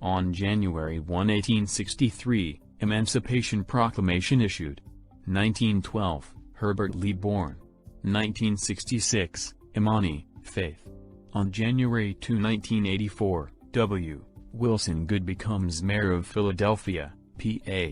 On January 1, 1863, Emancipation Proclamation issued. 1912, Herbert Lee born. 1966, Imani, Faith. On January 2, 1984, W. Wilson Goode becomes mayor of Philadelphia, PA.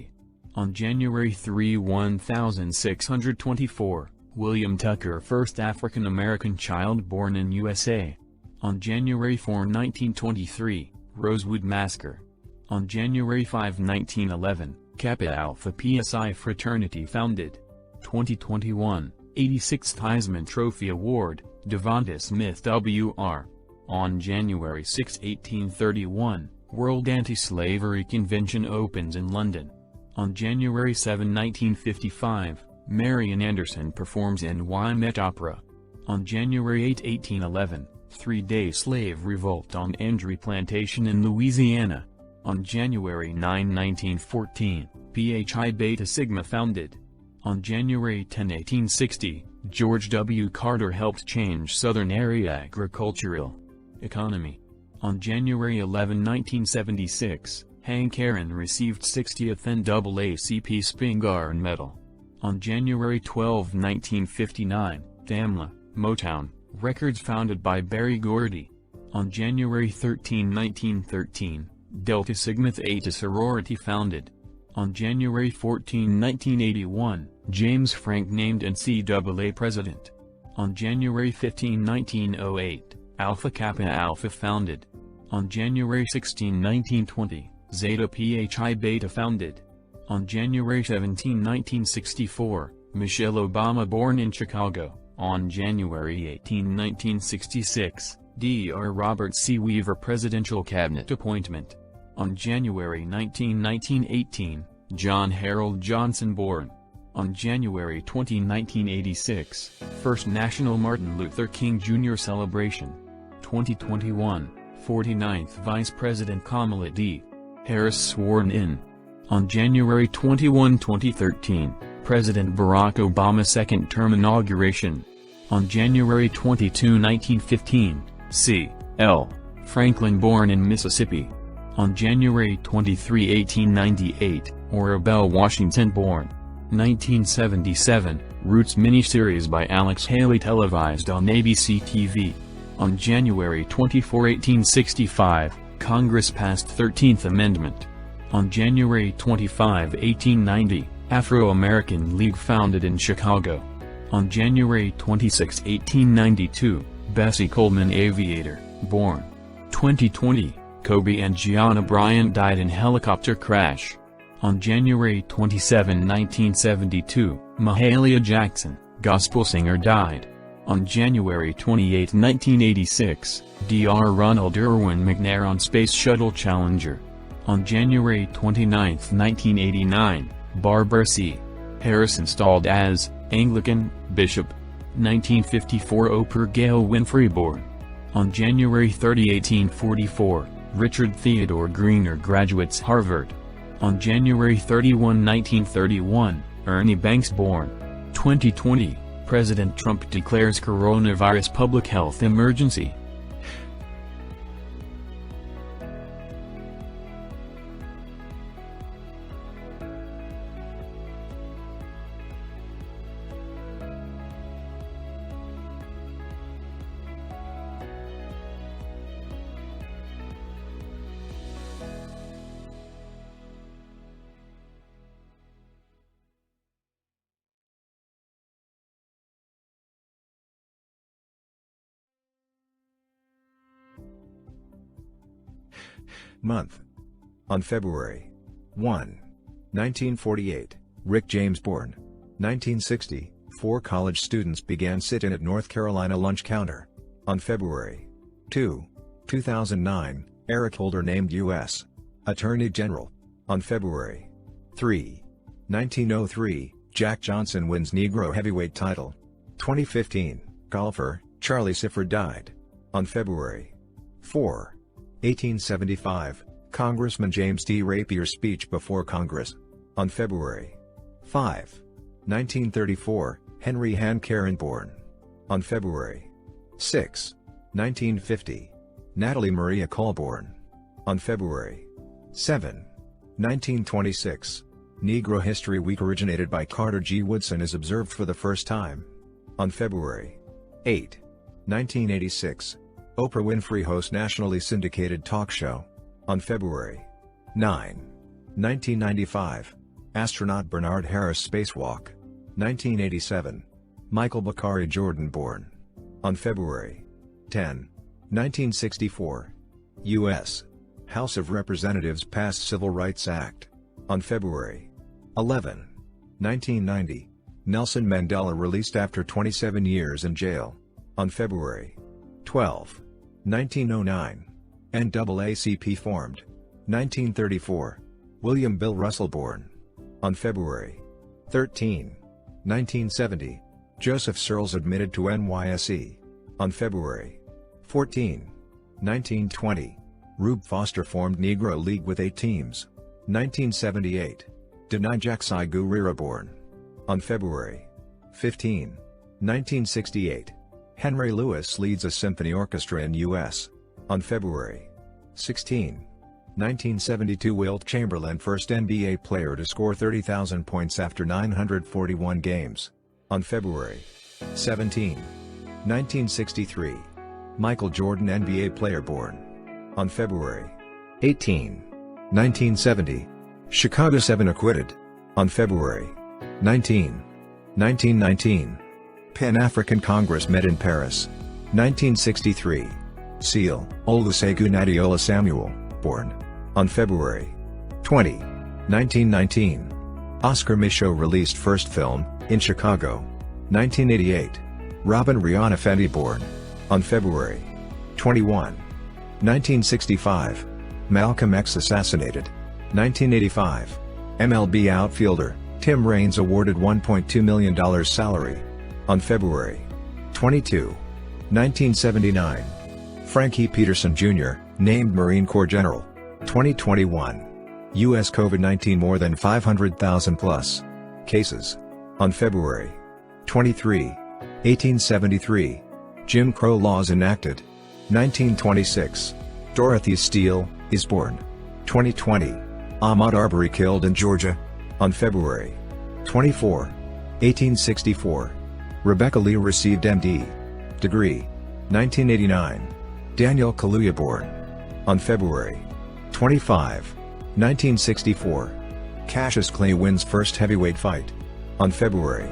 On January 3, 1624, William Tucker, first African-American child born in USA. On January 4, 1923, Rosewood Massacre. On January 5, 1911, Kappa Alpha Psi fraternity founded. 2021, 86th Heisman Trophy Award, Devonta Smith Wr. On January 6, 1831, World Anti-Slavery Convention opens in London. On January 7, 1955, Marian Anderson performs NY Met Opera. On January 8, 1811, three-day slave revolt on Andrew Plantation in Louisiana. On January 9, 1914, Phi Beta Sigma founded. On January 10, 1860, George W. Carter helped change Southern area agricultural economy. On January 11, 1976, Hank Aaron received 60th NAACP Spingarn Medal. On January 12, 1959, Tamla, Motown Records founded by Berry Gordy. On January 13, 1913, Delta Sigma Theta sorority founded. On January 14, 1981, James Frank named NCAA president. On January 15, 1908, Alpha Kappa Alpha founded. On January 16, 1920, Zeta Phi Beta founded. On January 17, 1964, Michelle Obama born in Chicago. On January 18, 1966, Dr. Robert C. Weaver presidential cabinet appointment. On January 19, 1918, John Harold Johnson born. On January 20, 1986, First National Martin Luther King Jr. celebration. 2021, 49th Vice President Kamala D. Harris sworn in. On January 21, 2013, President Barack Obama's second-term inauguration. On January 22, 1915, C. L. Franklin born in Mississippi. On January 23, 1898, Orabelle Washington born. 1977, Roots miniseries by Alex Haley televised on ABC TV. On January 24, 1865, Congress passed 13th Amendment. On January 25, 1890, Afro-American League founded in Chicago. On January 26, 1892, Bessie Coleman aviator, born. 2020, Kobe and Gianna Bryant died in helicopter crash. On January 27, 1972, Mahalia Jackson, gospel singer died. On January 28, 1986, Dr. Ronald Irwin McNair on Space Shuttle Challenger. On January 29, 1989, Barbara C. Harris installed as Anglican bishop. 1954, Oprah Gail Winfrey born. On January 30, 1844, Richard Theodore Greener graduates Harvard. On January 31, 1931, Ernie Banks born. 2020, President Trump declares coronavirus public health emergency. Month. On February 1, 1948, Rick James born. 1960, 4 college students began sit-in at North Carolina lunch counter. On February 2, 2009, Eric Holder named U.S. Attorney General. On February 3, 1903, Jack Johnson wins Negro heavyweight title. 2015, golfer, Charlie Sifford died. On February 4, 1875, Congressman James D. Rapier's speech before Congress. On February 5, 1934, Henry Hancaron born. On February 6, 1950, Natalie Maria Cole born. On February 7. 1926. Negro History Week originated by Carter G. Woodson is observed for the first time. On February 8. 1986. Oprah Winfrey hosts nationally syndicated talk show. On February 9. 1995. Astronaut Bernard Harris spacewalk. 1987. Michael Bakari Jordan born. On February 10. 1964. U.S. House of Representatives passed Civil Rights Act. On February 11. 1990. Nelson Mandela released after 27 years in jail. On February 12. 1909. NAACP formed. 1934. William Bill Russell born. On February 13. 1970. Joseph Searles admitted to NYSE. On February 14. 1920. Rube Foster formed Negro League with 8 teams. 1978. Denijak Gurira born. On February 15. 1968. Henry Lewis leads a symphony orchestra in U.S. On February 16. 1972. Wilt Chamberlain, first NBA player to score 30,000 points after 941 games. On February 17. 1963. Michael Jordan, NBA player born. On February 18. 1970. Chicago 7 acquitted. On February 19. 1919. Pan-African Congress met in Paris. 1963. Seal Olusegun Adeola Samuel, born. On February 20. 1919. Oscar Michaud released first film, in Chicago. 1988. Robin Rihanna Fenty born. On February 21. 1965. Malcolm X assassinated. 1985. MLB outfielder, Tim Raines awarded $1.2 million salary. On February 22. 1979. Frankie Peterson Jr., named Marine Corps General. 2021. U.S. COVID-19 more than 500,000 plus cases. On February 23. 1873. Jim Crow laws enacted. 1926. Dorothy Steele is born. 2020. Ahmaud Arbery killed in Georgia. On February 24. 1864. Rebecca Lee received M.D. degree. 1989. Daniel Kaluuya born. On February 25. 1964. Cassius Clay wins first heavyweight fight. On February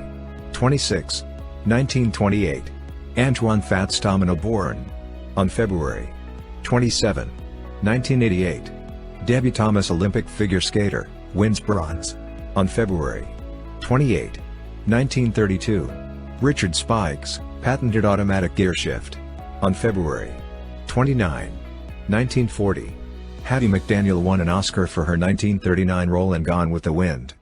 26. 1928. Antoine Fats Domino born. On February 27. 1988. Debbie Thomas, Olympic figure skater, wins bronze. On February 28. 1932. Richard Spikes, patented automatic gear shift. On February 29. 1940. Hattie McDaniel won an Oscar for her 1939 role in Gone with the Wind.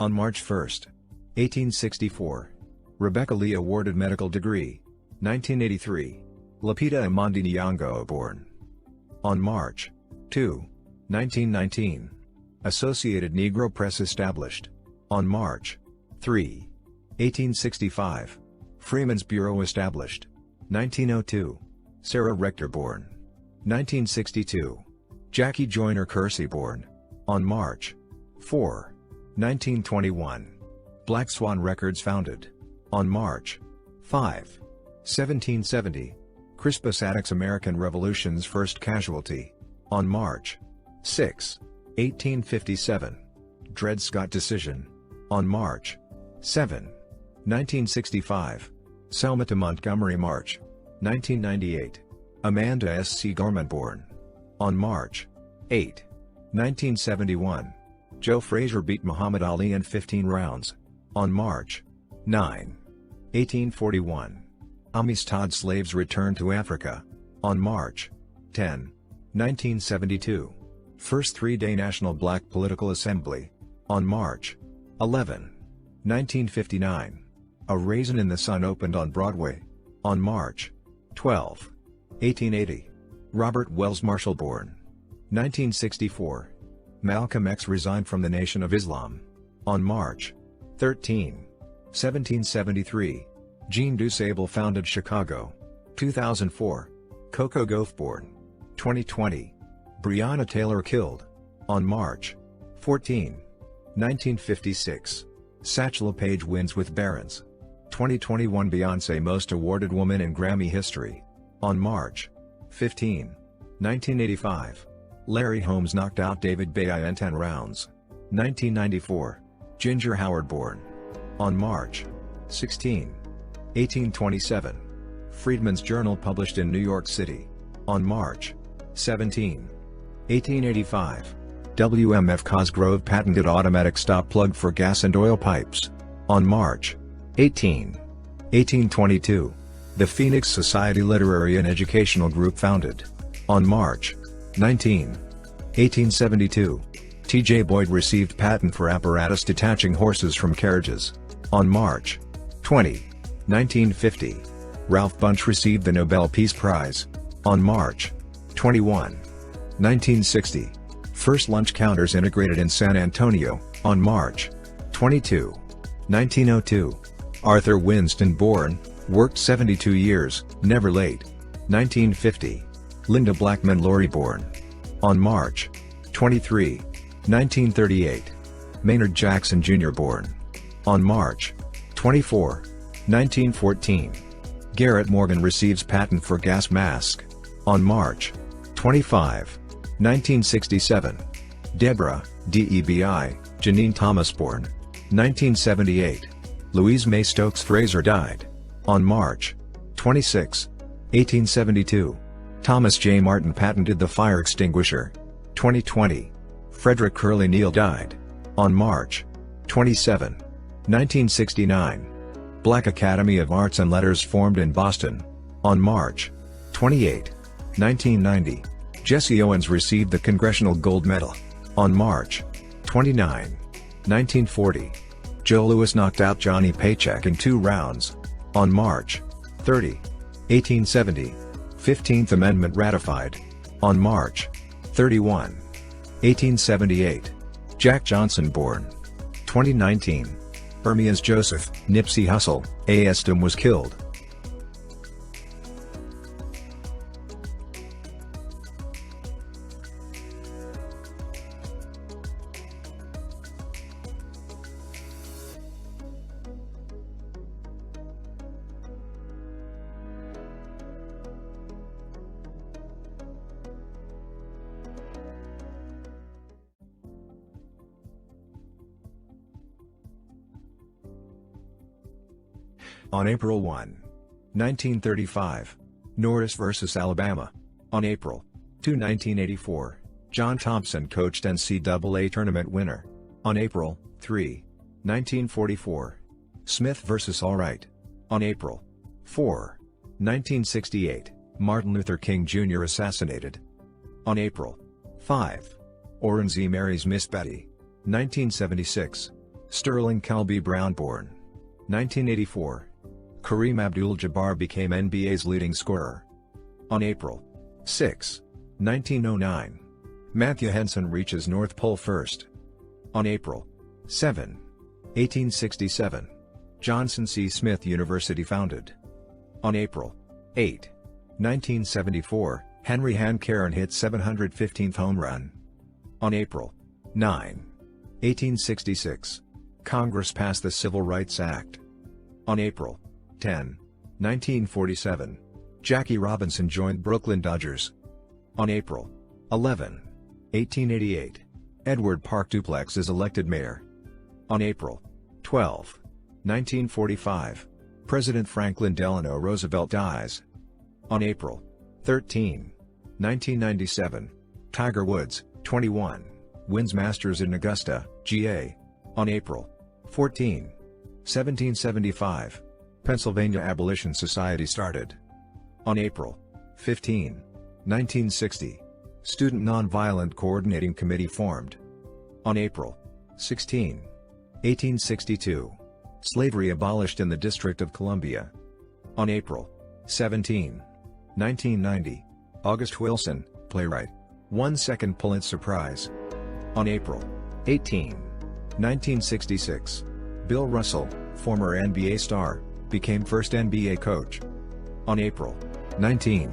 On March 1, 1864. Rebecca Lee awarded medical degree. 1983. Lupita Amandi Nyong'o born. On March 2, 1919. Associated Negro Press established. On March 3, 1865. Freeman's Bureau established. 1902. Sarah Rector born. 1962. Jackie Joyner Kersey born. On March 4, 1921. Black Swan Records founded. On March 5, 1770. Crispus Attucks American Revolution's first casualty. On March 6, 1857. Dred Scott decision. On March 7, 1965. Selma to Montgomery March. 1998. Amanda S. C. Gorman born. On March 8, 1971. Joe Frazier beat Muhammad Ali in 15 rounds. On March 9, 1841. Amistad slaves returned to Africa. On March 10, 1972. First three-day National Black Political Assembly. On March 11, 1959. A Raisin in the Sun opened on Broadway. On March 12. 1880. Robert Wells Marshall born. 1964. Malcolm X resigned from the Nation of Islam. On March 13. 1773. Jean Dusable founded Chicago. 2004. Coco Gauff born. 2020. Breonna Taylor killed. On March 14. 1956. Satchel Paige wins with Barron's. 2021 Beyoncé most awarded woman in Grammy history. On March 15. 1985. Larry Holmes knocked out David Baye in 10 rounds. 1994. Ginger Howard born. On March 16. 1827. Freedmen's Journal published in New York City. On March 17. 1885. WMF Cosgrove patented automatic stop plug for gas and oil pipes. On March 18. 1822. The Phoenix Society Literary and Educational Group founded. On March 19. 1872. T.J. Boyd received patent for apparatus detaching horses from carriages. On March 20. 1950. Ralph Bunche received the Nobel Peace Prize. On March 21. 1960. First lunch counters integrated in San Antonio. On March 22. 1902. Arthur Winston born, worked 72 years, never late. 1950. Linda Blackman Laurie born. On March 23. 1938. Maynard Jackson Jr. born. On March 24. 1914. Garrett Morgan receives patent for gas mask. On March 25. 1967. Deborah, DEBI, Janine Thomas born. 1978. Louise May Stokes Fraser died. On March 26. 1872. Thomas J. Martin patented the fire extinguisher. 2020. Frederick Curley Neal died. On March 27. 1969. Black Academy of Arts and Letters formed in Boston. On March 28. 1990. Jesse Owens received the Congressional Gold Medal. On March 29. 1940. Joe Louis knocked out Johnny Paycheck in 2 rounds. On March 30. 1870. 15th Amendment ratified. On March 31. 1878. Jack Johnson born. 2019. Ermias Joseph, Nipsey Hussle, A.S.M. was killed. On April 1. 1935. Norris vs. Alabama. On April 2. 1984. John Thompson coached NCAA tournament winner. On April 3. 1944. Smith vs. Allwright. On April 4. 1968. Martin Luther King Jr. assassinated. On April 5. Oran Z. marries Miss Betty. 1976. Sterling Calby Brown born. 1984. Kareem Abdul-Jabbar became NBA's leading scorer. On April 6. 1909. Matthew Henson reaches North Pole first. On April 7. 1867. Johnson C. Smith University founded. On April 8. 1974, Henry Hancaron hit 715th home run. On April 9. 1866. Congress passed the Civil Rights Act. On April 10. 1947. Jackie Robinson joined Brooklyn Dodgers. On April 11. 1888. Edward Park Duplex is elected mayor. On April 12. 1945. President Franklin Delano Roosevelt dies. On April 13. 1997. Tiger Woods, 21, wins Masters in Augusta, GA. On April 14. 1775. Pennsylvania Abolition Society started. On April 15. 1960. Student Nonviolent Coordinating Committee formed. On April 16. 1862. Slavery abolished in the District of Columbia. On April 17. 1990. August Wilson, playwright, won second Pulitzer Prize. On April 18, 1966. Bill Russell, former NBA star, became first NBA coach. On April 19,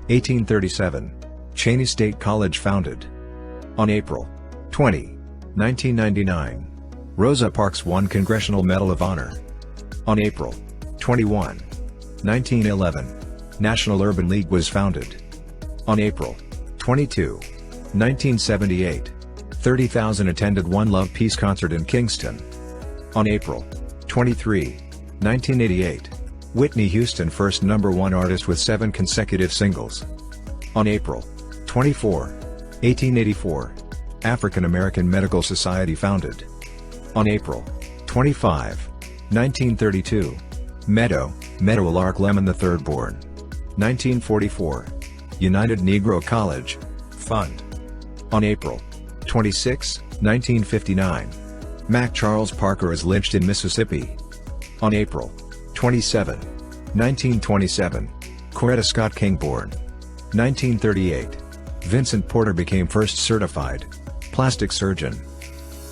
1837. Cheney State College founded. On April 20, 1999. Rosa Parks won Congressional Medal of Honor. On April 21, 1911. National Urban League was founded. On April 22, 1978. 30,000 attended One Love Peace concert in Kingston. On April 23, 1988. Whitney Houston first #1 artist with 7 consecutive singles. On April 24, 1884. African American Medical Society founded. On April 25, 1932. Meadowlark Lemon III born. 1944. United Negro College Fund. On April 26, 1959. Mac Charles Parker is lynched in Mississippi. On April 27, 1927. Coretta Scott King born. 1938. Vincent Porter became first certified plastic surgeon.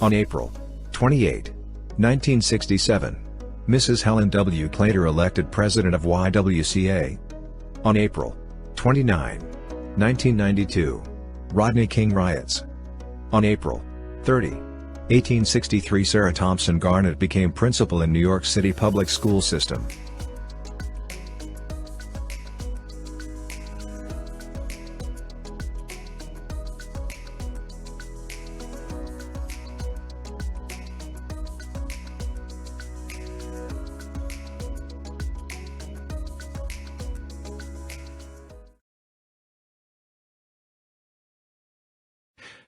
On April 28, 1967. Mrs. Helen W. Claytor elected president of YWCA. On April 29, 1992. Rodney King riots. On April 30, 1863. Sarah Thompson Garnett became principal in New York City public school system.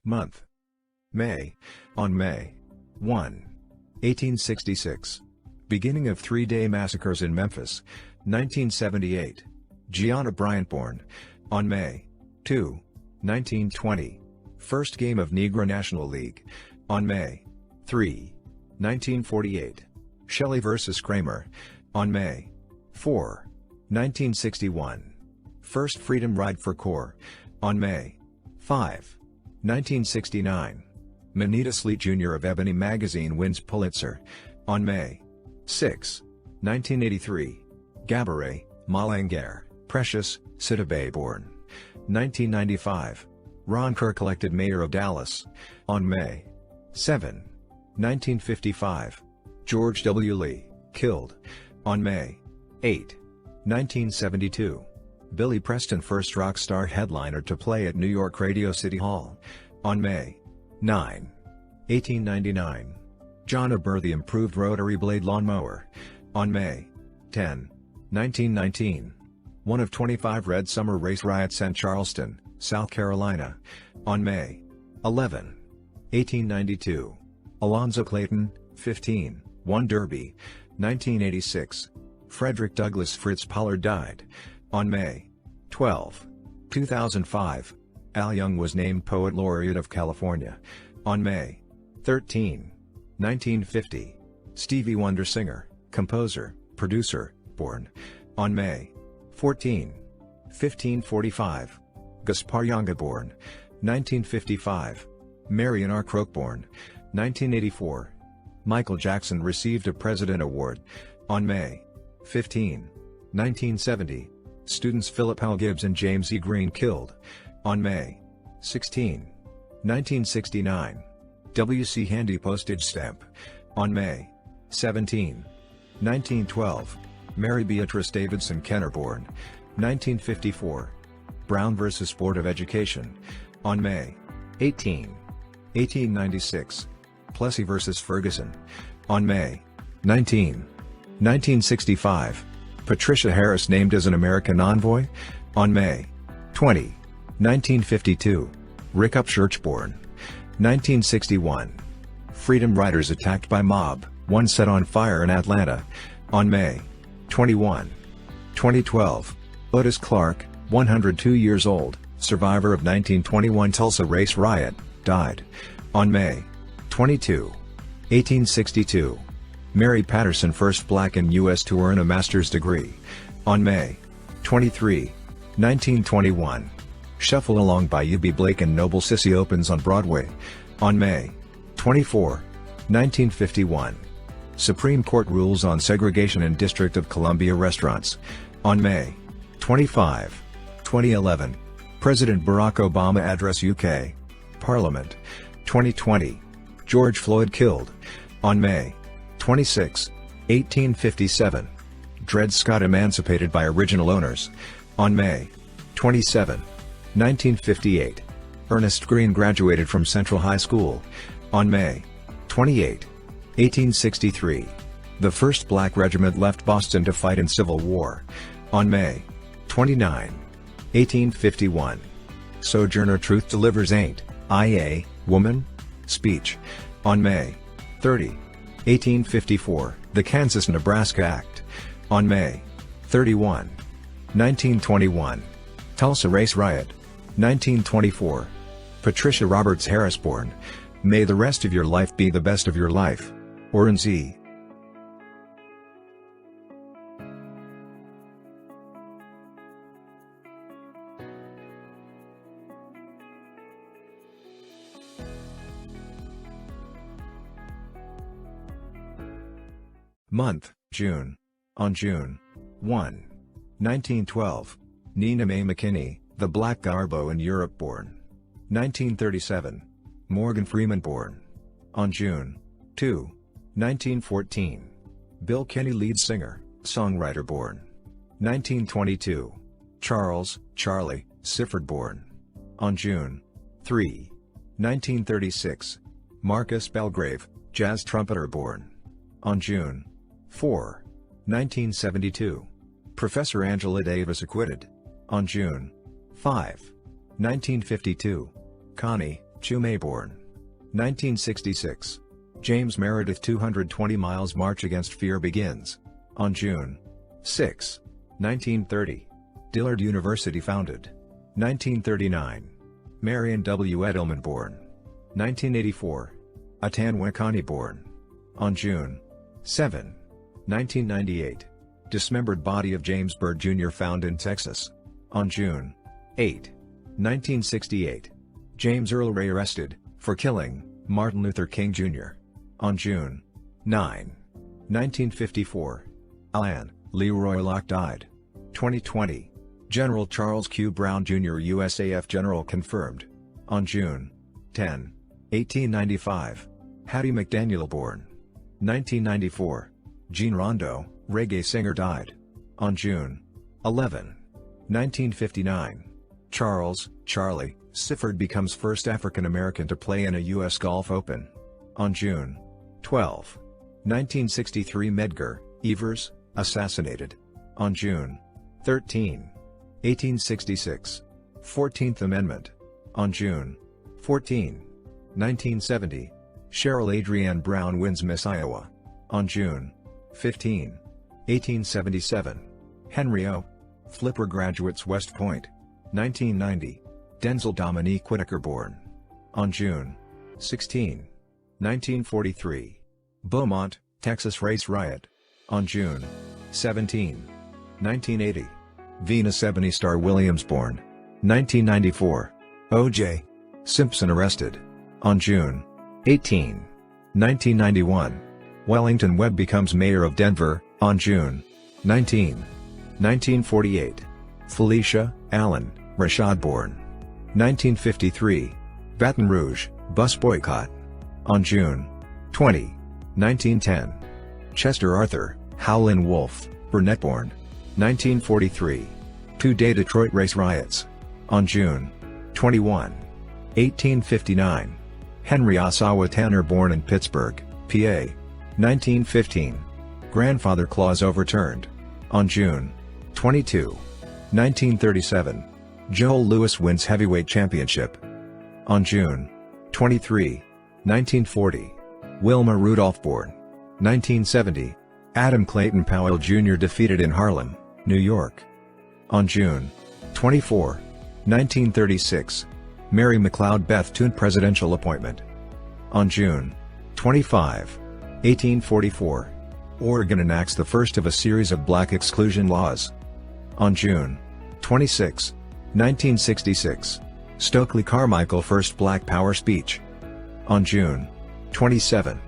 Month. May. On May 1, 1866. Beginning of three-day massacres in Memphis, 1978. Gianna Bryant born. On May 2, 1920. First game of Negro National League. On May 3, 1948. Shelley vs. Kramer. On May 4, 1961. First Freedom Ride for Corps. On May 5, 1969. Manita Sleet Jr. of Ebony magazine wins Pulitzer. On May 6, 1983. Gabourey, Malanguer, Precious, Sidibe born. 1995. Ron Kirk elected mayor of Dallas. On May 7, 1955. George W. Lee, killed. On May 8, 1972. Billy Preston first rock star headliner to play at New York Radio City Hall. On May 9, 1899. John O'Byrne improved rotary blade lawnmower. On May 10, 1919. One of 25 Red Summer race riots in Charleston, South Carolina. On May 11, 1892. Alonzo Clayton, 15, won Derby. 1986. Frederick Douglass Fritz Pollard died. On May 12, 2005. Al Young was named Poet Laureate of California. On May 13, 1950. Stevie Wonder singer, composer, producer, born. On May 14, 1545. Gaspar Yanga born. 1955. Marion R. Croak born. 1984. Michael Jackson received a President Award. On May 15, 1970. Students Philip L. Gibbs and James E. Green killed. On May 16, 1969. W.C. Handy postage stamp. On May 17, 1912. Mary Beatrice Davidson Kenner born. 1954. Brown vs. Board of Education. On May 18, 1896. Plessy vs. Ferguson. On May 19, 1965. Patricia Harris named as an American envoy. On May 20, 1952. Rick Upchurch born. 1961. Freedom Riders attacked by mob, one set on fire in Atlanta. On May 21, 2012. Otis Clark, 102 years old, survivor of 1921 Tulsa race riot, died. On May 22, 1862. Mary Patterson first black in U.S. to earn a master's degree. On May 23, 1921. Shuffle Along by U.B. Blake and Noble Sissy opens on Broadway on May 24, 1951. Supreme Court rules on segregation in District of Columbia restaurants on May 25, 2011. President Barack Obama address UK Parliament 2020. George Floyd killed on May 26, 1857. Dred Scott emancipated by original owners on May 27, 1958. Ernest Green graduated from Central High School on May 28, 1863. The 1st Black Regiment left Boston to fight in Civil War on May 29, 1851. Sojourner Truth delivers Ain't I a Woman? Speech on May 30, 1854. The Kansas-Nebraska Act on May 31, 1921. Tulsa Race Riot 1924. Patricia Roberts Harrisborn. May the rest of your life be the best of your life. Oran Z. Month, June. On June 1, 1912. Nina Mae McKinney, the Black Garbo in Europe born. 1937. Morgan Freeman born. On June 2, 1914. Bill Kenny lead singer, songwriter born. 1922. Charles, Charlie, Sifford born. On June 3, 1936. Marcus Belgrave, jazz trumpeter born. On June 4, 1972. Professor Angela Davis acquitted. On June 5, 1952. Connie Chume born. 1966. James Meredith 220 Miles March Against Fear begins. On June 6, 1930. Dillard University founded. 1939. Marion W. Edelman born. 1984. Atan Wakani born. On June 7, 1998. Dismembered body of James Byrd Jr. found in Texas. On June 8, 1968. James Earl Ray arrested for killing Martin Luther King Jr. On June 9, 1954. Alan Leroy Locke died. 2020. General Charles Q. Brown Jr. USAF General confirmed. On June 10, 1895. Hattie McDaniel born. 1994. Gene Rondo, reggae singer died. On June 11, 1959. Charles, Charlie, Sifford becomes first African American to play in a U.S. Golf Open. On June 12, 1963. Medgar Evers, assassinated. On June 13, 1866. 14th Amendment. On June 14, 1970. Cheryl Adrienne Brown wins Miss Iowa. On June 15, 1877. Henry O. Flipper graduates West Point. 1990. Denzel Dominique Whitaker born. On June 16, 1943. Beaumont, Texas race riot. On June 17, 1980. Venus Ebony Star Williams born. 1994. O.J. Simpson arrested. On June 18, 1991. Wellington Webb becomes mayor of Denver. On June 19, 1948. Felicia Allen Rashad born. 1953. Baton Rouge bus boycott. On June 20, 1910. Chester Arthur Howlin' Wolf Burnett born. 1943. Two-day Detroit race riots. On June 21, 1859. Henry Ossawa Tanner born in Pittsburgh, PA. 1915. Grandfather clause overturned. On June 22, 1937. Joel Lewis wins heavyweight championship. On June 23, 1940. Wilma Rudolph born. 1970. Adam Clayton Powell Jr. defeated in Harlem, New York. On June 24, 1936. Mary McLeod Bethune presidential appointment. On June 25, 1844. Oregon enacts the first of a series of black exclusion laws. On June 26. 1966. Stokely Carmichael first Black Power speech. On June 27.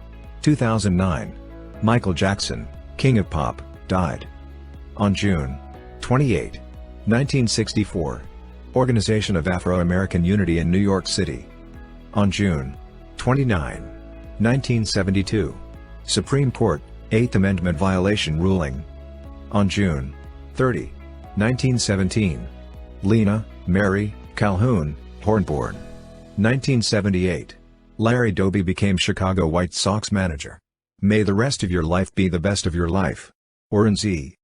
2009. Michael Jackson, King of Pop, died. On June 28. 1964. Organization of Afro-American Unity in New York City. On June 29. 1972. Supreme Court, Eighth Amendment violation ruling. On June 30. 1917. Lena Mary Calhoun Hornborn. 1978. Larry Doby became Chicago White Sox manager. May the rest of your life be the best of your life. Oran Z.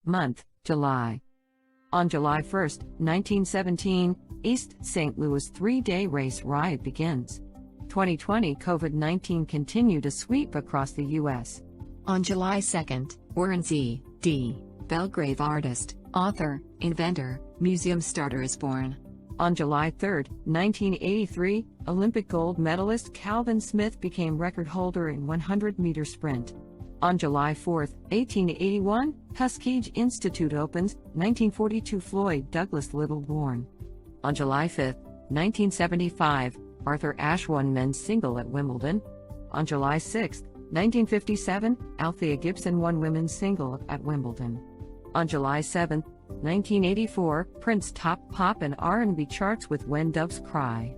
Month, July. On July 1, 1917, East St. Louis three-day race riot begins. 2020 COVID-19 continue to sweep across the U.S. On July 2nd, Oran Z. D. Belgrave artist, author, inventor, museum starter is born. On July 3, 1983, Olympic gold medalist Calvin Smith became record holder in 100-meter sprint. On July 4, 1881, Tuskegee Institute opens, 1942 Floyd Douglas Little born. On July 5, 1975, Arthur Ashe won men's single at Wimbledon. On July 6, 1957, Althea Gibson won women's single at Wimbledon. On July 7, 1984, Prince topped pop and R&B charts with When Doves Cry.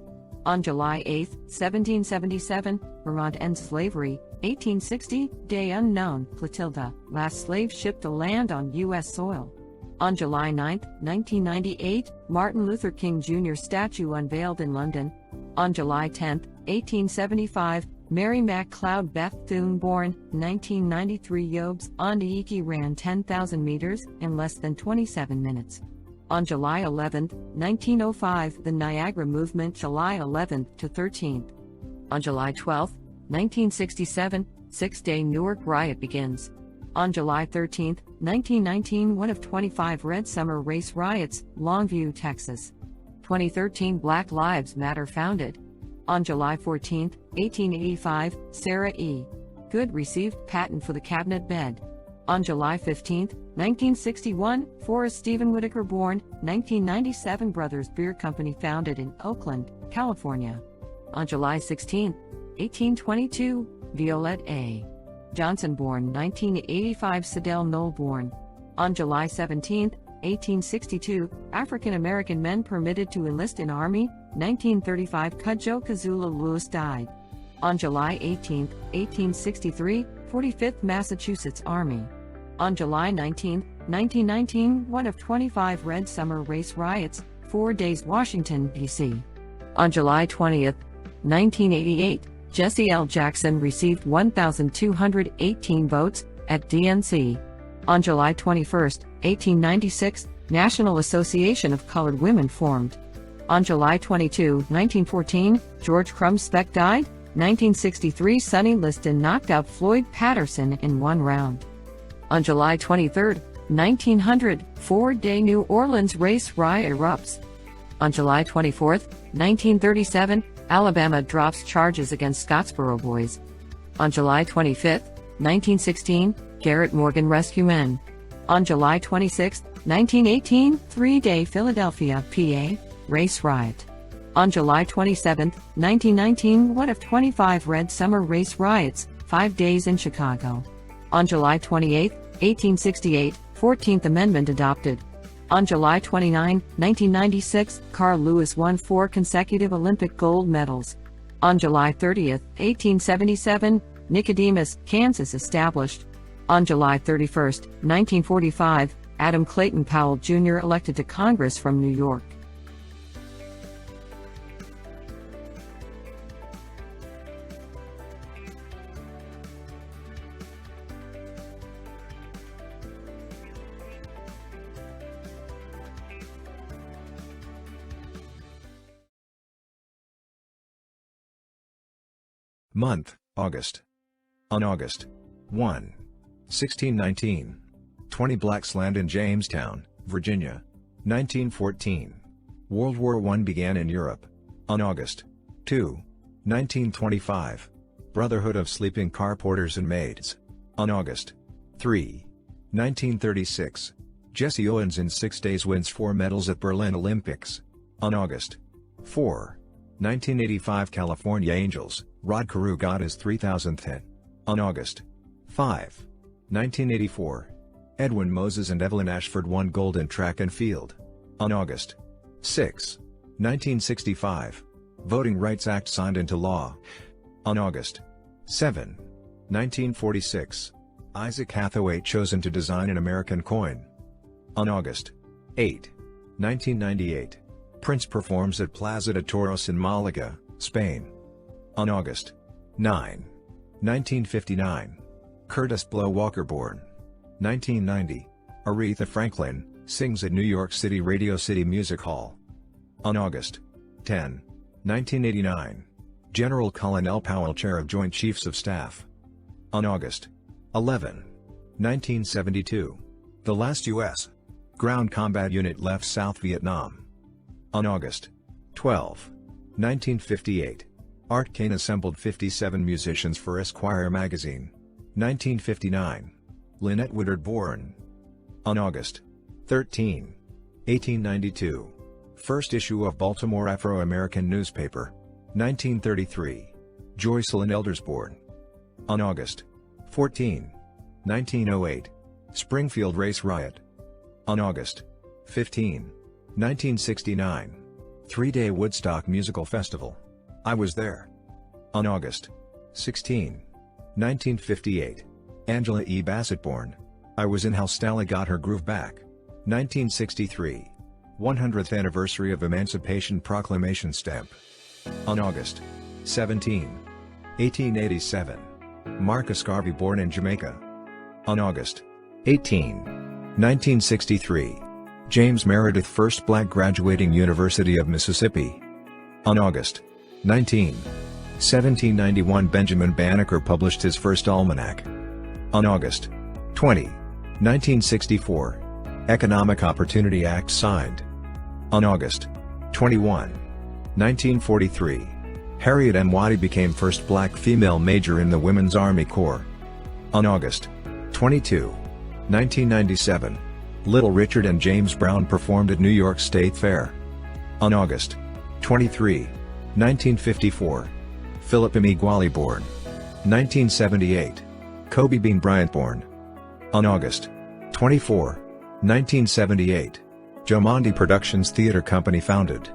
On July 8, 1777, Vermont ends slavery. 1860, Day Unknown, Clotilda, last slave ship to land on U.S. soil. On July 9, 1998, Martin Luther King Jr. statue unveiled in London. On July 10, 1875, Mary MacLeod Bethune born, 1993 Yobes Ondieki ran 10,000 meters in less than 27 minutes. On July 11, 1905, the Niagara Movement July 11th to 13th. On July 12, 1967, six-day Newark riot begins. On July 13, 1919, one of 25 Red Summer race riots, Longview, Texas. 2013, Black Lives Matter founded. On July 14, 1885, Sarah E. Good received patent for the cabinet bed. On July 15, 1961, Forrest Stephen Whitaker born, 1997, Brothers Beer Company founded in Oakland, California. On July 16, 1822, Violette A. Johnson born, 1985, Sidell Knoll born. On July 17, 1862, African American men permitted to enlist in Army, 1935, Cudjoe Kazula Lewis died. On July 18, 1863, 45th Massachusetts Army. On July 19, 1919, one of 25 Red Summer race riots, 4 days Washington, D.C. On July 20, 1988, Jesse L. Jackson received 1,218 votes at DNC. On July 21, 1896, National Association of Colored Women formed. On July 22, 1914, George Crumspeck died. 1963, Sonny Liston knocked out Floyd Patterson in one round. On July 23, 1900, four-day New Orleans race riot erupts. On July 24, 1937, Alabama drops charges against Scottsboro boys. On July 25, 1916, Garrett Morgan rescue men. On July 26, 1918, three-day Philadelphia, PA, race riot. On July 27, 1919, one of 25 Red Summer race riots, 5 days in Chicago. On July 28, 1868, 14th Amendment adopted. On July 29, 1996, Carl Lewis won 4 consecutive Olympic gold medals. On July 30, 1877, Nicodemus, Kansas established. On July 31, 1945, Adam Clayton Powell Jr. elected to Congress from New York. Month, August. On August 1, 1619, 20 Blacks land in Jamestown, Virginia. 1914. World War I began in Europe. On August 2, 1925. Brotherhood of Sleeping Car Porters and Maids. On August 3, 1936. Jesse Owens in 6 days wins 4 medals at Berlin Olympics. On August 4, 1985. California Angels, Rod Carew got his 3,000th hit. On August 5, 1984. Edwin Moses and Evelyn Ashford won gold in track and field. On August 6, 1965. Voting Rights Act signed into law. On August 7, 1946. Isaac Hathaway chosen to design an American coin. On August 8, 1998. Prince performs at Plaza de Toros in Malaga, Spain. On August 9, 1959. Curtis Blow Walker born. 1990. Aretha Franklin sings at New York City Radio City Music Hall. On August 10, 1989. General Colin L. Powell, Chair of Joint Chiefs of Staff. On August 11, 1972. The last U.S. ground combat unit left South Vietnam. On August 12, 1958. Art Kane assembled 57 musicians for Esquire magazine. 1959. Lynette Woodard born. On August 13, 1892. First issue of Baltimore Afro-American newspaper. 1933. Joycelyn Elders born. On August 14, 1908. Springfield Race Riot. On August 15, 1969. 3-day Woodstock Musical Festival. I was there. On August 16, 1958. Angela E. Bassett born. I was in How Stella Got Her Groove Back. 1963. 100th anniversary of Emancipation Proclamation stamp. On August 17, 1887. Marcus Garvey born in Jamaica. On August 18, 1963. James Meredith first black graduating University of Mississippi. On August 19, 1791. Benjamin Banneker published his first almanac. On August 20, 1964. Economic Opportunity Act signed. On August 21, 1943. Harriet M. Waddy became first black female major in the Women's Army Corps. On August 22, 1997. Little Richard and James Brown performed at New York State Fair. On August 23, 1954. Philip Emeagwali born. 1978. Kobe Bean Bryant born. On August 24, 1978. Jomondi Productions Theater Company founded.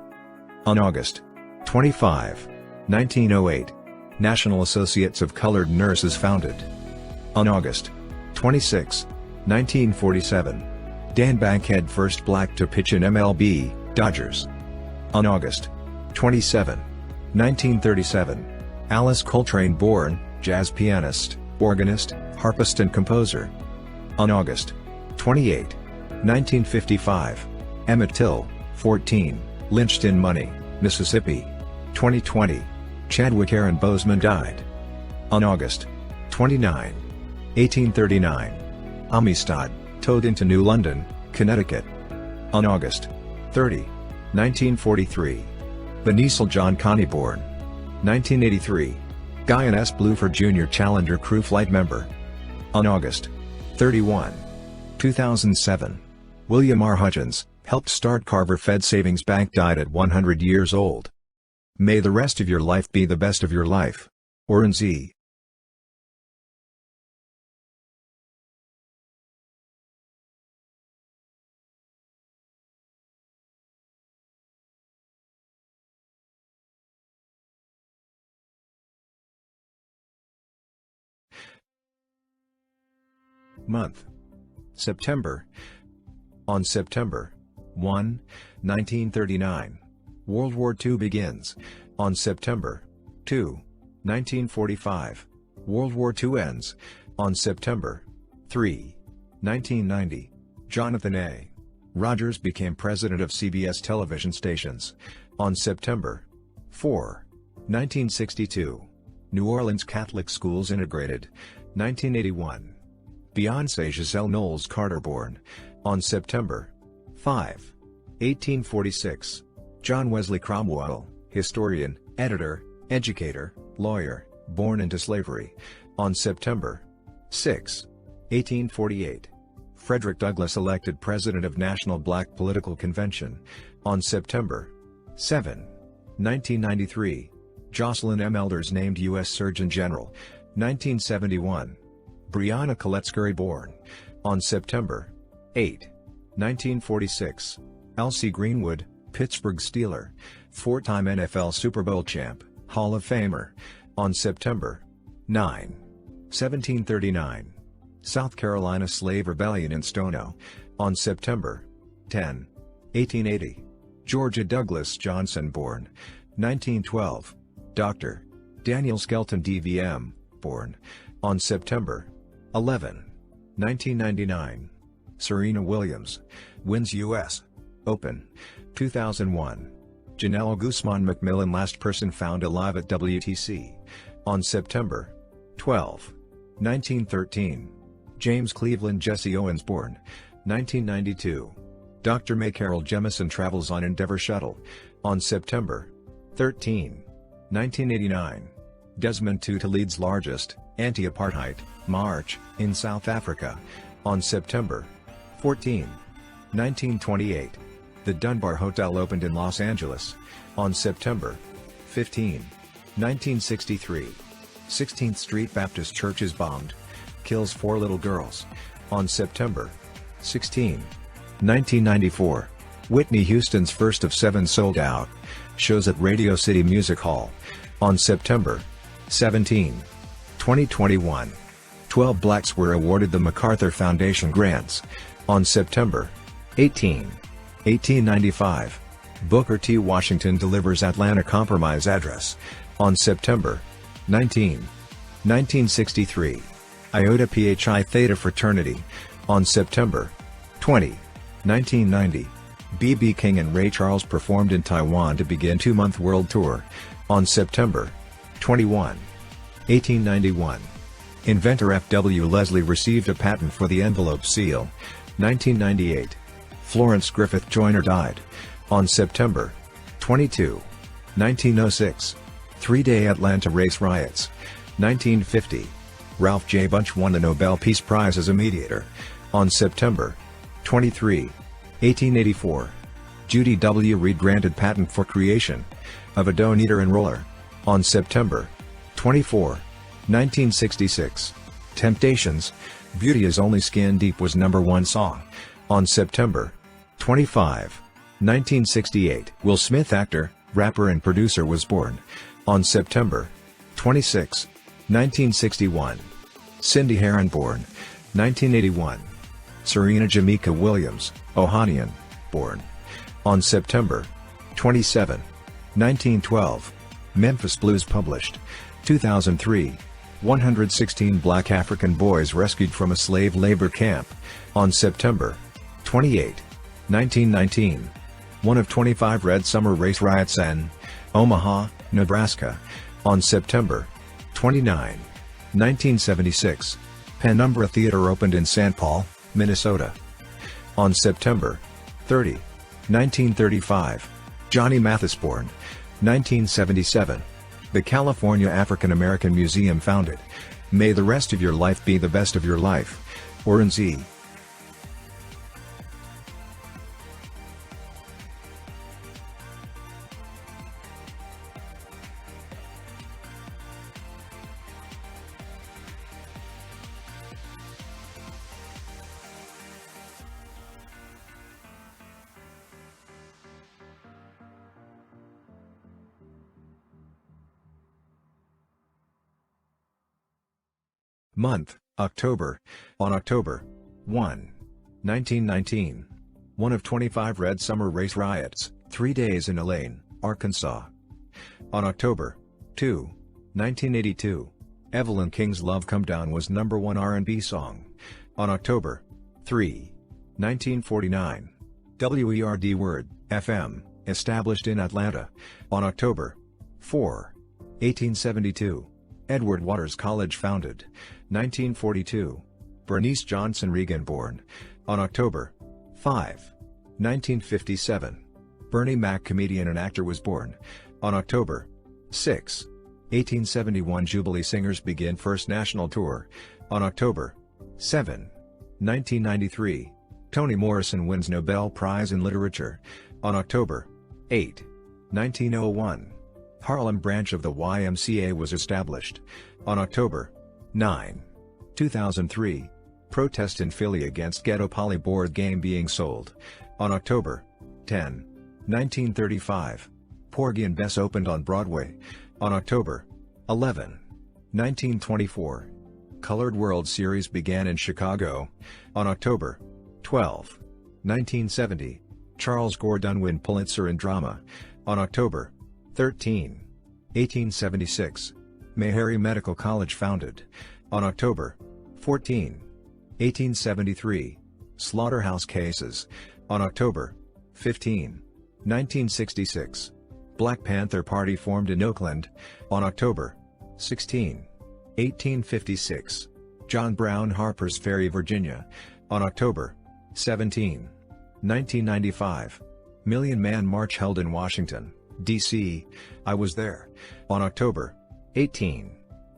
On August 25, 1908. National Associates of Colored Nurses founded. On August 26, 1947. Dan Bankhead first black to pitch in MLB, Dodgers. On August 27, 1937. Alice Coltrane born, jazz pianist, organist, harpist and composer. On August 28, 1955. Emmett Till, 14, lynched in Money, Mississippi. 2020. Chadwick Aaron Boseman died. On August 29, 1839. Amistad, towed into New London, Connecticut. On August 30, 1943. Benicio John Connie born. 1983. Guyan S. Bluford Jr. Challenger crew flight member. On August 31, 2007. William R. Hutchins, helped start Carver Fed Savings Bank, died at 100 years old. May the rest of your life be the best of your life. Oran Z. Month. September. On September 1, 1939. World War II begins. On September 2, 1945. World War II ends. On September 3, 1990. Jonathan A. Rogers became president of CBS television stations. On September 4, 1962. New Orleans Catholic schools integrated. 1981. Beyoncé Giselle Knowles Carter born on September 5, 1846. John Wesley Cromwell, historian, editor, educator, lawyer, born into slavery on September 6, 1848. Frederick Douglass elected president of National Black Political Convention on September 7, 1993. Jocelyn M. Elders named U.S. Surgeon General 1971. Breonna Collette Scurry born on September 8, 1946. Elsie Greenwood, Pittsburgh Steeler, four-time NFL Super Bowl champ, Hall of Famer, on September 9, 1739. South Carolina Slave Rebellion in Stono, on September 10, 1880. Georgia Douglas Johnson born 1912. Dr. Daniel Skelton DVM, born on September 11, 1999. Serena Williams wins U.S. Open 2001. Janelle Guzman McMillan last person found alive at WTC on September 12, 1913. James Cleveland Jesse Owens born 1992. Dr. May Carol Jemison travels on Endeavour Shuttle on September 13, 1989. Desmond Tutu leads largest anti-apartheid march in South Africa on September 14, 1928. The Dunbar Hotel opened in Los Angeles on September 15, 1963. 16th Street Baptist Church is bombed, kills 4 little girls on September 16, 1994. Whitney Houston's first of 7 sold out shows at Radio City Music Hall on September 17, 2021. 12 blacks were awarded the MacArthur Foundation grants on September 18, 1895. Booker T. Washington delivers Atlanta Compromise address on September 19, 1963. Iota Phi Theta Fraternity on September 20, 1990. B.B. King and Ray Charles performed in Taiwan to begin 2-month world tour on September 21, 1891. Inventor F.W. Leslie received a patent for the envelope seal 1998. Florence Griffith Joyner died on September 22, 1906. 3-day Atlanta race riots 1950. Ralph J. Bunche won the Nobel Peace Prize as a mediator on September 23, 1884. Judy W. Reed granted patent for creation of a dough kneader and roller on September 24, 1966. Temptations, Beauty is Only Skin Deep was #1 song on September 25, 1968. Will Smith, actor, rapper and producer, was born on September 26, 1961. Cindy Herron born 1981. Serena Jamaica Williams, Ohanian, born on September 27, 1912. Memphis Blues published 2003. 116 black African boys rescued from a slave labor camp on September 28, 1919. One of 25 Red Summer race riots in Omaha, Nebraska on September 29, 1976. Penumbra Theater opened in St. Paul, Minnesota on September 30, 1935. Johnny Mathis born 1977. The California African American Museum founded. May the rest of your life be the best of your life. Oran Z. Month, October. On October 1, 1919. One of 25 Red Summer race riots, 3 days in Elaine, Arkansas. On October 2, 1982. Evelyn King's Love Come Down was #1 R&B song. On October 3, 1949. WERD Word, FM, established in Atlanta. On October 4, 1872. Edward Waters College founded. 1942. Bernice Johnson Reagan born on October 5, 1957. Bernie Mac comedian and actor was born on October 6, 1871. Jubilee Singers begin first national tour on October 7, 1993. Toni Morrison wins Nobel Prize in Literature on October 8, 1901. Harlem branch of the YMCA was established on October 9, 2003. Protest in Philly against Ghetto Poly board game being sold on October 10, 1935. Porgy and Bess opened on Broadway on October 11, 1924. Colored World Series began in Chicago on October 12, 1970. Charles Gordon win Pulitzer in Drama on October 13, 1876. Meharry Medical College founded on October 14, 1873. Slaughterhouse Cases on October 15, 1966. Black Panther Party formed in Oakland on October 16, 1856. John Brown Harper's Ferry, Virginia on October 17, 1995. Million Man March held in Washington, D.C. I was there on October 18,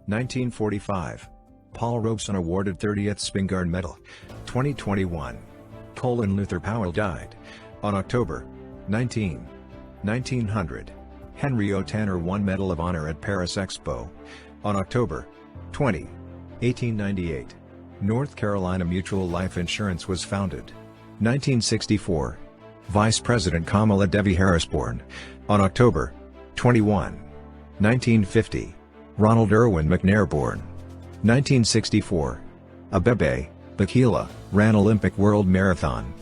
1945. Paul Robeson awarded 30th Spingarn Medal 2021. Colin Luther Powell died on October 19, 1900. Henry O. Tanner won Medal of Honor at Paris Expo on October 20, 1898. North Carolina Mutual Life Insurance was founded 1964. Vice President Kamala Devi Harris born on October 21, 1950. Ronald Irwin McNair born 1964. Abebe Bikila ran Olympic World Marathon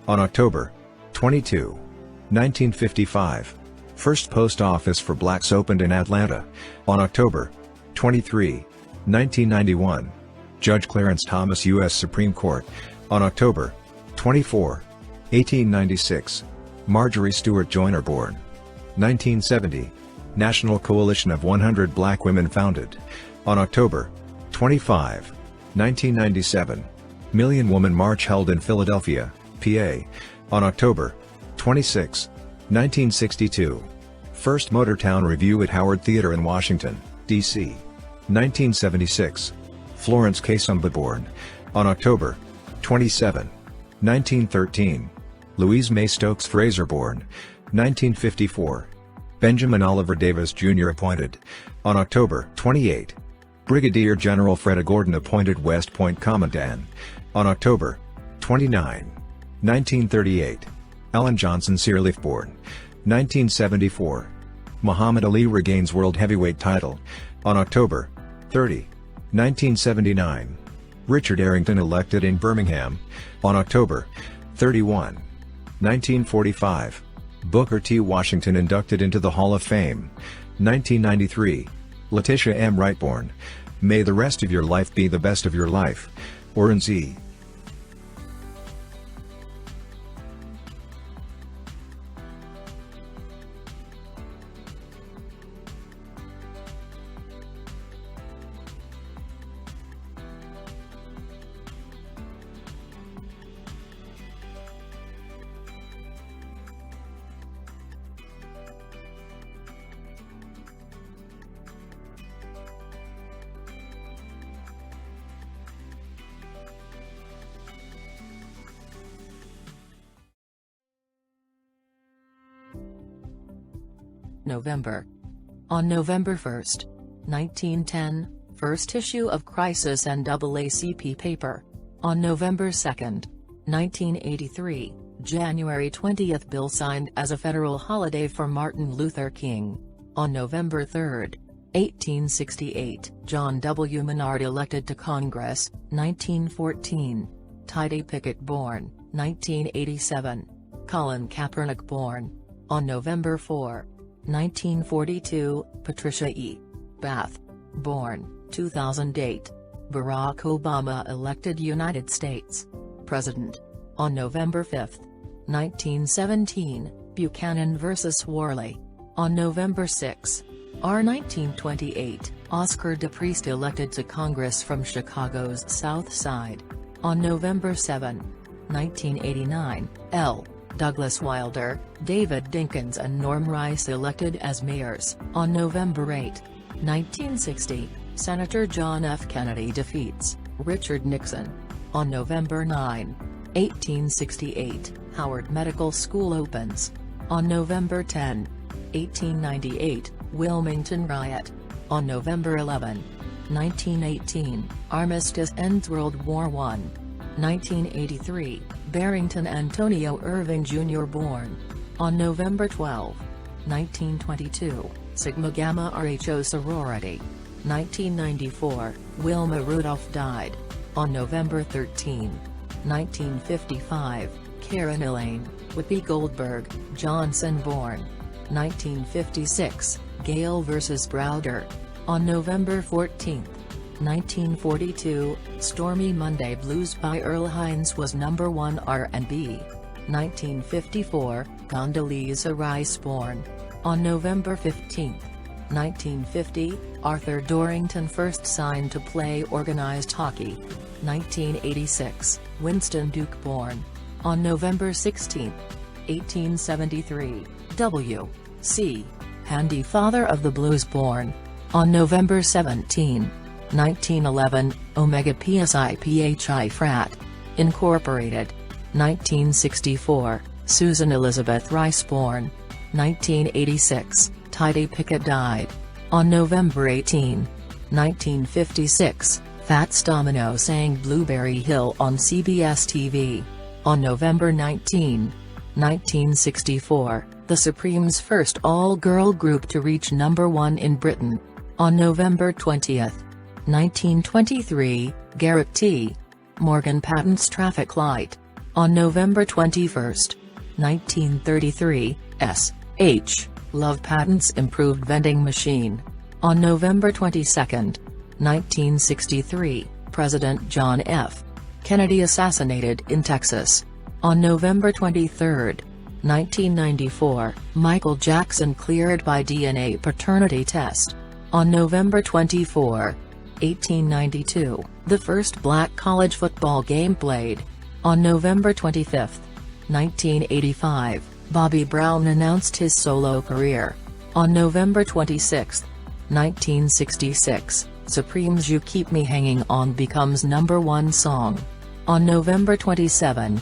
on October 22, 1955. First post office for blacks opened in Atlanta on October 23, 1991. Judge Clarence Thomas U.S. Supreme Court on October 24, 1896. Marjorie Stewart Joyner born 1970. National Coalition of 100 Black Women founded on October 25, 1997. Million Woman March held in Philadelphia, PA on October 26, 1962. First Motortown Review at Howard Theater in Washington, D.C. 1976. Florence Kasumba born on October 27, 1913. Louise May Stokes Fraser born 1954. Benjamin Oliver Davis Jr. appointed on October 28. Brigadier General Fred A. Gordon appointed West Point Commandant on October 29, 1938. Ellen Johnson Sirleaf born 1974. Muhammad Ali regains World Heavyweight title on October 30, 1979. Richard Arrington elected in Birmingham on October 31, 1945. Booker T. Washington inducted into the Hall of Fame 1993. Letitia M. Wright born May the rest of your life be the best of your life. Oran Z. November. On November 1, 1910, first issue of Crisis NAACP paper. On November 2, 1983, January 20th bill signed as a federal holiday for Martin Luther King. On November 3, 1868, John W. Menard elected to Congress, 1914. Tiddy Pickett born, 1987. Colin Kaepernick born. On November 4, 1942, Patricia E. Bath born, 2008. Barack Obama elected United States President. On November 5, 1917, Buchanan vs. Worley. On November 6, R. 1928, Oscar DePriest elected to Congress from Chicago's South Side. On November 7, 1989, L. Douglas Wilder, David Dinkins and Norm Rice elected as mayors. On November 8, 1960, Senator John F. Kennedy defeats Richard Nixon. On November 9, 1868, Howard Medical School opens. On November 10, 1898, Wilmington Riot. On November 11, 1918, Armistice ends World War I. 1983, Barrington Antonio Irving Jr. born. On November 12, 1922, Sigma Gamma Rho sorority. 1994, Wilma Rudolph died. On November 13, 1955, Karen Elaine, Whoopi Goldberg, Johnson born. 1956, Gale vs. Browder. On November 14, 1942, Stormy Monday Blues by Earl Hines was #1 R&B. 1954, Condoleezza Rice born. On November 15, 1950, Arthur Dorrington first signed to play organized hockey. 1986, Winston Duke born. On November 16, 1873, W.C. Handy father of the blues born. On November 17, 1911, Omega Psi Phi Frat. Incorporated. 1964, Susan Elizabeth Rice born. 1986, Tidy Pickett died. On November 18, 1956, Fats Domino sang Blueberry Hill on CBS TV. On November 19, 1964, the Supremes' first all-girl group to reach #1 in Britain. On November 20, 1923, Garrett T. Morgan patents traffic light. On November 21, 1933, S.H. Love patents improved vending machine. On November 22, 1963, President John F. Kennedy assassinated in Texas. On November 23, 1994, Michael Jackson cleared by DNA paternity test. On November 24, 1892, the first black college football game played. On November 25, 1985, Bobby Brown announced his solo career. On November 26, 1966, Supreme's You Keep Me Hanging On becomes #1 song. On November 27,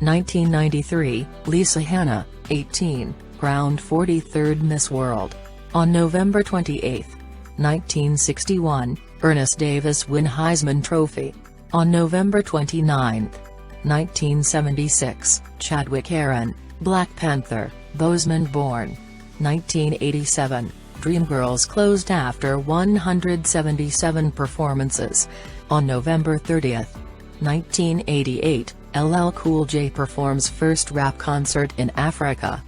1993, Lisa Hanna, 18, crowned 43rd Miss World. On November 28, 1961, Ernest Davis win Heisman Trophy. On November 29, 1976, Chadwick Aaron, Black Panther, Bozeman born. 1987, Dreamgirls closed after 177 performances. On November 30, 1988, LL Cool J performs first rap concert in Africa.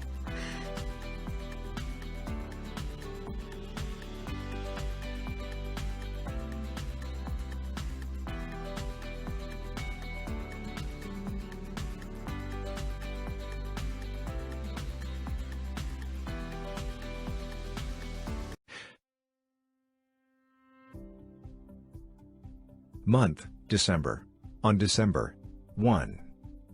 Month, December. On December 1,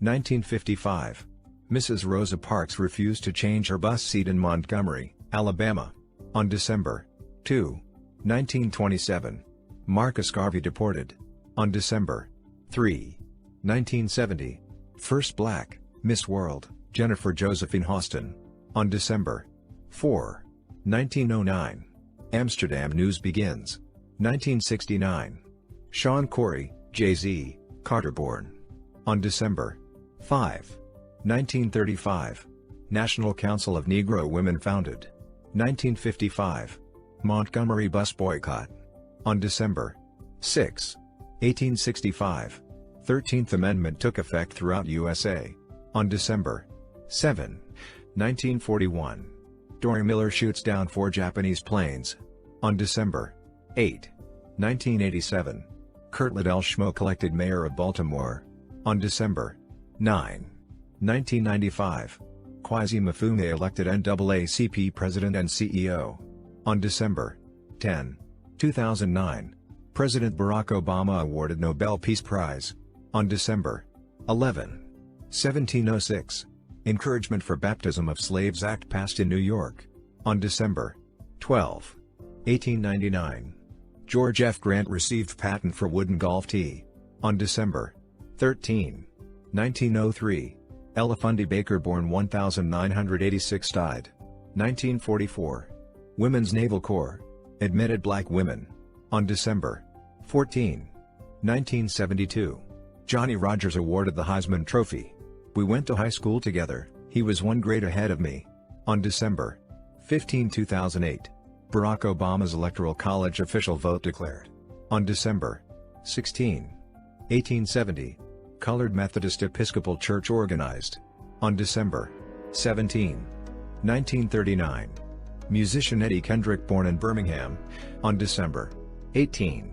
1955, Mrs. Rosa Parks refused to change her bus seat in Montgomery, Alabama. On December 2, 1927, Marcus Garvey deported. On December 3, 1970, first black Miss World, Jennifer Josephine Austin. On December 4, 1909, Amsterdam News begins. 1969, Sean Corey, Jay-Z, Carter born. On December 5, 1935, National Council of Negro Women founded. 1955, Montgomery Bus Boycott. On December 6, 1865, 13th Amendment took effect throughout USA. On December 7, 1941, Dory Miller shoots down 4 Japanese planes. On December 8, 1987, Kurt Liddell Schmoke elected mayor of Baltimore. On December 9, 1995, Kwasi Mfume elected NAACP president and CEO. On December 10, 2009, President Barack Obama awarded Nobel Peace Prize. On December 11, 1706, Encouragement for Baptism of Slaves Act passed in New York. On December 12, 1899, George F. Grant received patent for wooden golf tee. On December 13, 1903, Ella Fundy Baker, born 1986, died. 1944, Women's Naval Corps admitted black women. On December 14, 1972, Johnny Rogers awarded the Heisman Trophy. We went to high school together, he was one grade ahead of me. On December 15, 2008, Barack Obama's Electoral College official vote declared. On December 16, 1870, Colored Methodist Episcopal Church organized. On December 17, 1939, musician Eddie Kendrick, born in Birmingham. On December 18,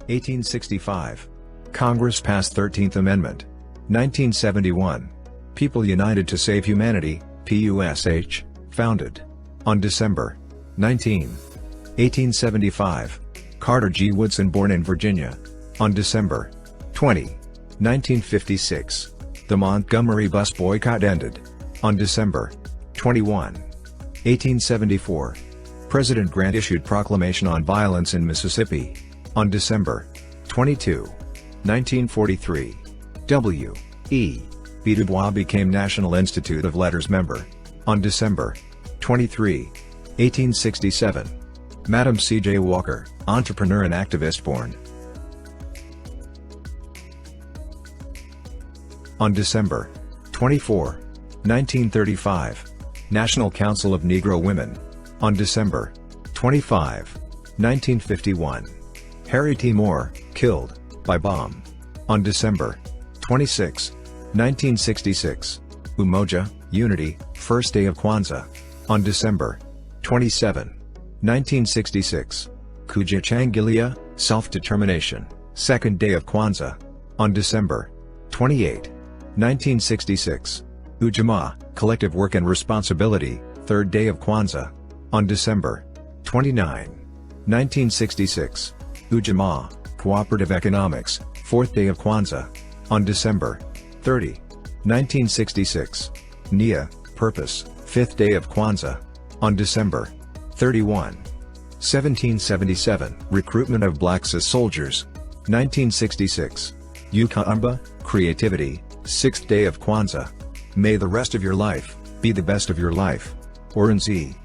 1865, Congress passed 13th Amendment. 1971, People United to Save Humanity, PUSH, founded. On December 19, 1875, Carter G. Woodson, born in Virginia. On December 20, 1956, the Montgomery Bus Boycott ended. On December 21, 1874, President Grant issued proclamation on violence in Mississippi. On December 22, 1943, W.E. B. Du Bois became National Institute of Letters member. On December 23, 1867, Madam C.J. Walker, entrepreneur and activist, born. On December 24, 1935, National Council of Negro Women. On December 25, 1951, Harry T. Moore, killed by bomb. On December 26, 1966, Umoja, Unity, first day of Kwanzaa. On December 27, 1966, Kuja Changilia, self-determination, second day of Kwanzaa. On December 28, 1966, Ujamaa, collective work and responsibility, third day of Kwanzaa. On December 29, 1966, Ujamaa, cooperative economics, fourth day of Kwanzaa. On December 30, 1966, Nia, purpose, fifth day of Kwanzaa. On December 31, 1777, recruitment of blacks as soldiers. 1966, Yukaamba, creativity, sixth day of Kwanzaa. May the rest of your life be the best of your life. Oran Z.